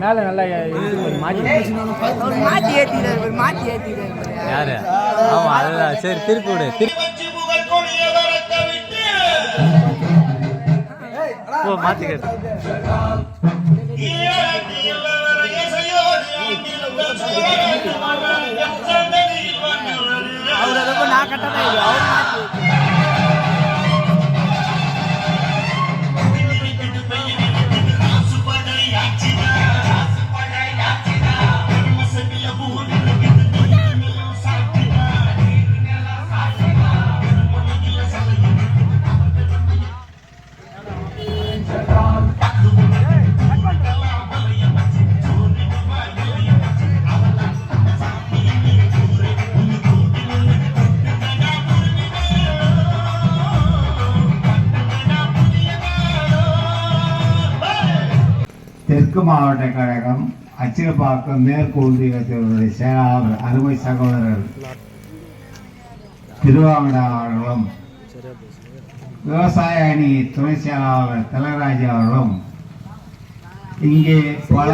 மேல நல்லா மாத்தி ஏத்திடுறாரு யாரு? ஆமா அதுதான். சரி திருப்பி விடு. மாத்தி கேட்டு அவர் நான் கட்டதான் தெற்கு மாவட்ட கழகம் அச்சிரப்பாக்கம் மேற்கு ஒன்றியத்தினுடைய செயலாளர் அருமை சகோதரர் திருவாங்கடா அவர்களும் விவசாய அணி துணை செயலாளர் திலகராஜ் அவர்களும் இங்கே பல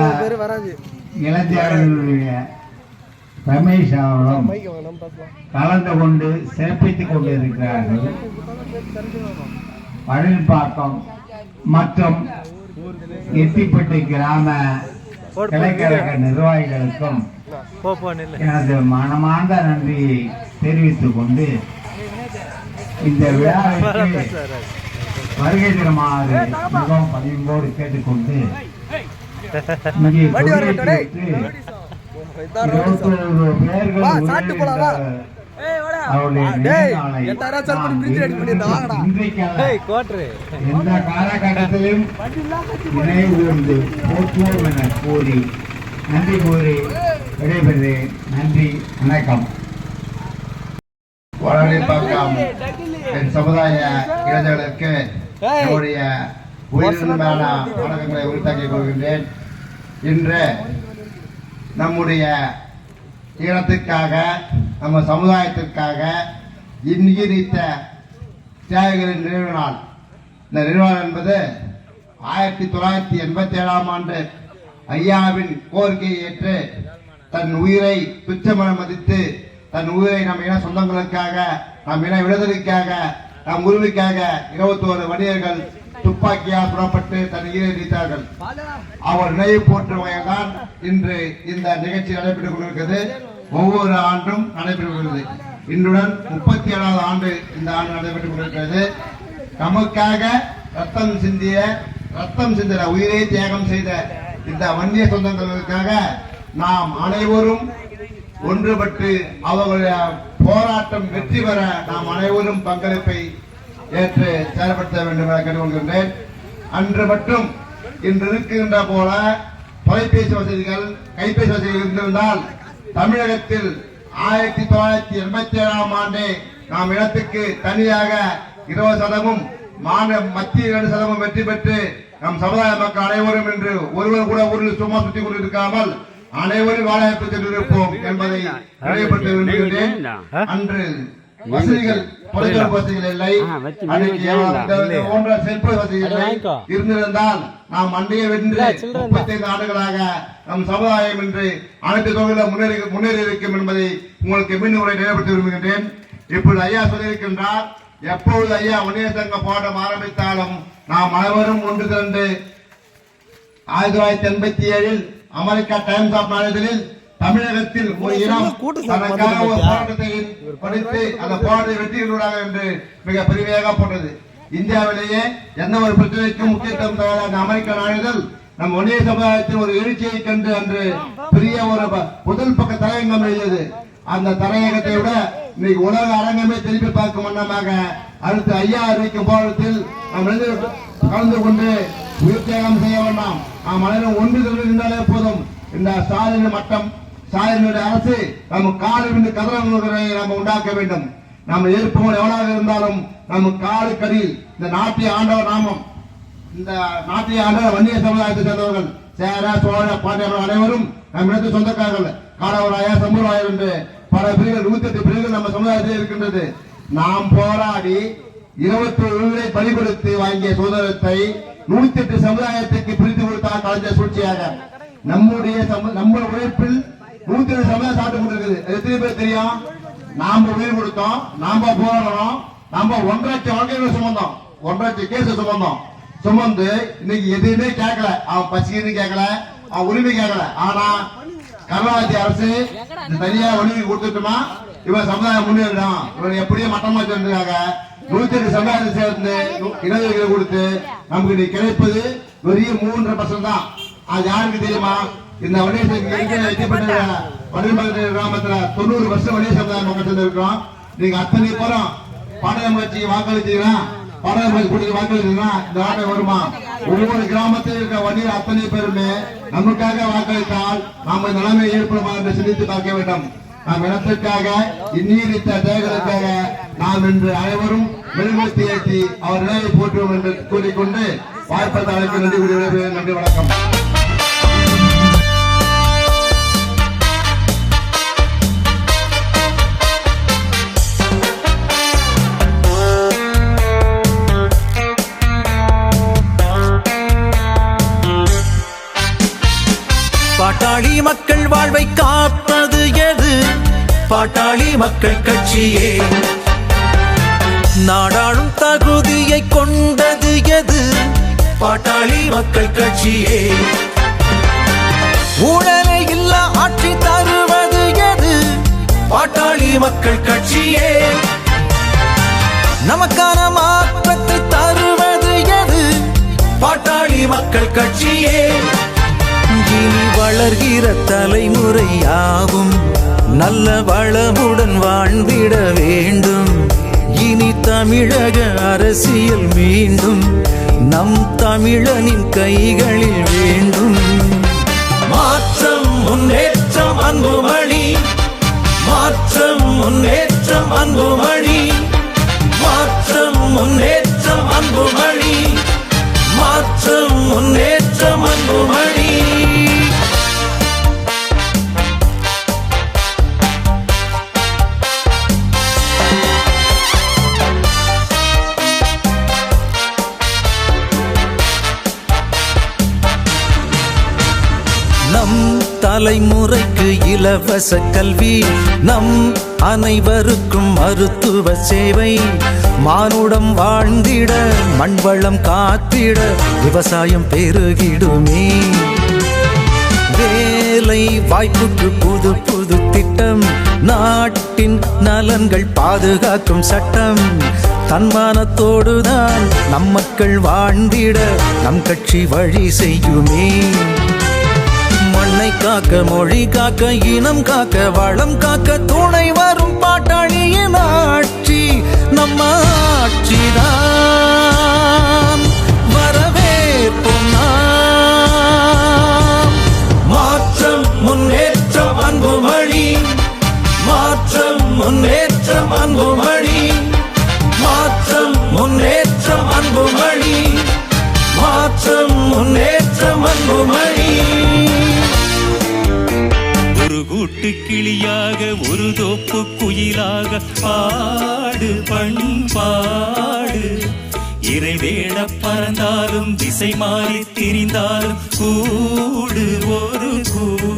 இளைஞர்களுடைய ரமேஷ் அவர்களும் கலந்து கொண்டு சிறப்பித்துக் கொண்டிருக்கிறார்கள். பழனிப்பாக்கம் மற்றும் எட்டிப்பட்டி கிராம கிளைக்கழக நிர்வாகிகளுக்கும் எனது மனமார்ந்த நன்றியை தெரிவித்துக் கொண்டு இந்த விழாவிற்கு வருகை தருமாறு மிகவும் பணிவோடு கேட்டுக்கொண்டு இங்கே 21 பேர்கள் எந்த காலகட்டத்திலும் நினைவு போற்றுவோம் என கூறி நன்றி கூறி விடைபெறுகிறேன். நன்றி, வணக்கம். வளர்ப்பாக்கம் என் சமுதாய இளைஞர்களுக்கு என்னுடைய உயிரிழந்தான வணக்கங்களை உரித்தாக்கிக் கொள்கின்றேன். இன்று நம்முடைய இனத்திற்காக நம்ம சமுதாயத்திற்காக இன்னித்த தியாகிகளின் நினைவு நாள். இந்த நினைவு நாள் என்பது 1987ஆம் ஆண்டு ஐயாவின் கோரிக்கையை ஏற்று தன் உயிரை துச்சமென மதித்து தன் உயிரை நம் இன சொந்தங்களுக்காக நம் இன விடுதலைக்காக நம் உரிமைக்காக 21 வணிகர்கள் துப்பாக்கியால் புறப்பட்டு தன் உயிரை நீத்தார்கள். அவர் நினைவு போற்றும் வகையில்தான் இன்று இந்த நிகழ்ச்சி நடைபெற்றுக் கொண்டிருக்கிறது. ஒவ்வொரு ஆண்டும் நடைபெறுகிறது. இன்றுடன் 37வது ஆண்டு இந்த ஆண்டு நடைபெற்றுக் கொண்டிருக்கிறது. நமக்காக ரத்தம் சிந்திர உயிரை தியாகம் செய்த இந்த வன்னிய சொந்தங்களுக்காக நாம் அனைவரும் ஒன்றுபட்டு அவர்களுடைய போராட்டம் வெற்றி பெற நாம் அனைவரும் பங்களிப்பை ஏற்று செயல்படுத்த வேண்டும் என கேட்டுக்கொள்கின்றேன். அன்று மட்டும் இன்று இருக்கின்ற போல தொலைபேசி வசதிகள் கைபேசி வசதிகள் இருந்திருந்தால் தமிழகத்தில் 1987ஆம் ஆண்டே நாம் இனத்துக்கு தனியாக 20% மத்திய 2% வெற்றி பெற்று நம் சமுதாய மக்கள் அனைவரும் என்று ஒருவர் கூட ஊரில் சும்மா சுற்றி கொண்டிருக்காமல் அனைவரும் வாழாய்ப்பு சென்றிருப்போம் என்பதை நினைவுபடுத்த விரும்புகின்றேன். அன்று வசதிகள் தொலைத்தொடர்பு வசதிகள் இல்லை, போன்ற செல்போன் வசதிகள் இருந்திருந்தால் நாம் அன்றைய வென்று 35 ஆண்டுகளாக நம் சமுதாயம் என்று அனைத்து தொழிலும் முன்னேறி இருக்கும் என்பதை உங்களுக்கு மீண்டும் முறை நினைவுபடுத்த விரும்புகின்றேன். இப்பொழுது ஐயா சொல்லியிருக்கின்றார், எப்பொழுது ஐயா வன்னிய சங்க போராட்டம் ஆரம்பித்தாலும் நாம் அனைவரும் ஒன்று திரண்டு 1987 அமெரிக்கா டைம்ஸ் ஆஃப் நாளிதழில் தமிழகத்தில் ஒரு இனம் தனக்காக ஒரு போராட்டத்தை படித்து அந்த போராட்டத்தை வெற்றிகளாக என்று மிக பெருமையாக போட்டது. இந்தியாவிலேயே எந்த ஒரு பிரச்சனைக்கும் முக்கியத்துவம் தராத அந்த அமெரிக்க நாளிதழ் நம் வன்னிய சமுதாயத்தின் ஒரு எழுச்சியை கண்டு அன்று பெரிய ஒரு முதல் பக்க தலையங்கம் எழுதியது. அந்த தலையங்கத்தை விட இன்னைக்கு உலக அரங்கமே திருப்பி பார்க்கும் வண்ணமாக அடுத்து ஐயா அறிவிக்கும் போராட்டத்தில் நாம் கலந்து கொண்டு உயிர் தியாகம் செய்ய வேண்டாம். நாம் அனைவரும் ஒன்று நின்றாலே போதும். இந்த ஸ்டாலின் மட்டம் சாயனுடைய அரசு நம்ம காலில் கதிரவர்களை நம்ம உண்டாக்க வேண்டும். நம்ம இருப்பவன் எவனாக இருந்தாலும் நம்ம காலுக்கடியில் இந்த நாட்டை ஆண்டவர் நாமம், இந்த நாட்டை ஆண்டவர் வன்னிய சமுதாயத்தை சேர்ந்தவர்கள் சேர சோழ பாண்டியர்கள் அனைவரும் நம்மிடத்து சொந்தக்காரர்கள். காலவராயா சம்பூராயர் என்று பல பிரிவுகள் 108 பிரிவுகள் நம்ம சமுதாயத்தில் இருக்கின்றது. நாம் போராடி 21 உயிரை பலி கொடுத்து வாங்கிய சுதந்திரத்தை 108 சமுதாயத்துக்கு பிரித்து கொடுத்தார் கலைஞர் சூழ்ச்சியாக. நம்ம உழைப்பில் 108 சமுதாயம் சாப்பிட்டு கொண்டிருக்குது. எத்தனை பேர் தெரியும்? நாம உயிர் கொடுத்தோம், நாம போராடுறோம், நாம 1.5 லட்சம் வழக்குகள் சுமந்தோம், 1.5 லட்சம் கேஸ் சுமந்து இன்னைக்கு எதுவுமே கேட்கல. அவன் பசின்னு கேட்கல, அவன் உரிமை கேட்கல. ஆனா கருணாநிதி அரசு தனியா உரிமை கொடுத்துட்டுமா இவன் சமுதாயம் முன்னேறிடும், இவன் எப்படியோ மட்டமா சேர்ந்துக்காக 108 சமுதாயத்தை சேர்ந்து இடஒதுக்கீடு கொடுத்து நமக்கு இன்னைக்கு கிடைப்பது வெறும் 3% தான். அது யாருக்கு தெரியுமா? இந்த வணிக கிராமத்துல 90% வணிக சமுதாய மக்கள் சேர்ந்து இருக்கிறோம். நீங்க அத்தனை பேரும் பாடகம் வச்சு வாக்களிச்சீங்கன்னா, பாடகம் கொடுத்து வாக்களிச்சீங்கன்னா இந்த நாட்டை வருமா? ஒவ்வொரு கிராமத்தில் இருக்கிற வணிக அத்தனை பேருமே நமக்காக வாக்களித்தால் நாம் இந்த நிலைமை ஏற்படுமா என்று சிந்தித்து பார்க்க வேண்டும். நாம் இனத்திற்காக இந்நீரித்த தேவைகளுக்காக நாம் இன்று அனைவரும் மெழுகுவர்த்தி ஏற்றி அவர் நிலையை போற்றுவோம் என்று கூறிக்கொண்டு வாய்ப்பை அழைக்க நன்றி கூறுகிறேன். நன்றி, வணக்கம். பாட்டாளி மக்கள் வாழ்வை காப்பது எது? பாட்டாளி மக்கள் கட்சியே. நாடாளும் தகுதியை கொண்டது எது? பாட்டாளி மக்கள் கட்சியே. ஊழலே இல்ல ஆட்சி தருவது எது? பாட்டாளி மக்கள் கட்சியே. நமக்கான மாற்றத்தை தருவது எது? பாட்டாளி மக்கள் கட்சியே. இனி வளர்கிற தலைமுறையாகும் நல்ல வளமுடன் வாழ்ந்திட வேண்டும். இனி தமிழக அரசியல் மீண்டும் நம் தமிழனின் கைகளில் வேண்டும். மாற்றம் முன்னேற்றம் அன்புமணி, மாற்றம் முன்னேற்றம் அன்புமணி, மாற்றம் முன்னேற்றம் அன்புமணி, மாற்றம் முன்னேற்றம் அன்புமணி. நம் தலைமுறைக்கு இலவச கல்வி, நம் அனைவருக்கும் மருத்துவ சேவை, மானுடம் வாழ்ந்திட மண்வளம் காத்திட விவசாயம் பெருகிடுமே. வேலை வாய்ப்புக்கு புது புது திட்டம், நாட்டின் நலன்கள் பாதுகாக்கும் சட்டம், தன்மானத்தோடுதான் நம் மக்கள் வாழ்ந்திட நம் கட்சி வழி செய்யுமே. மண்ணை காக்க, மொழி காக்க, இனம் காக்க, வளம் காக்க துணை வரும் பாட்டாளியின் ஆட்சி நம்ம ஆட்சிதான். வரவேற்போம் நாம். மாற்றம் முன்னேற்றம் அன்புமணி, மாற்றம் முன்னேற்றம் அன்புமணி, மாற்றம் முன்னேற்றம் அன்புமணி, மாற்றம் முன்னேற்றம் அன்புமணி. ஒரு கூட்டு கிளியாக ஒரு தோப்பு குயிலாக பாடு பண்பாடு. இறை வேட பறந்தாலும் திசை மாறி திரிந்தாலும் கூடு ஒரு கூடு.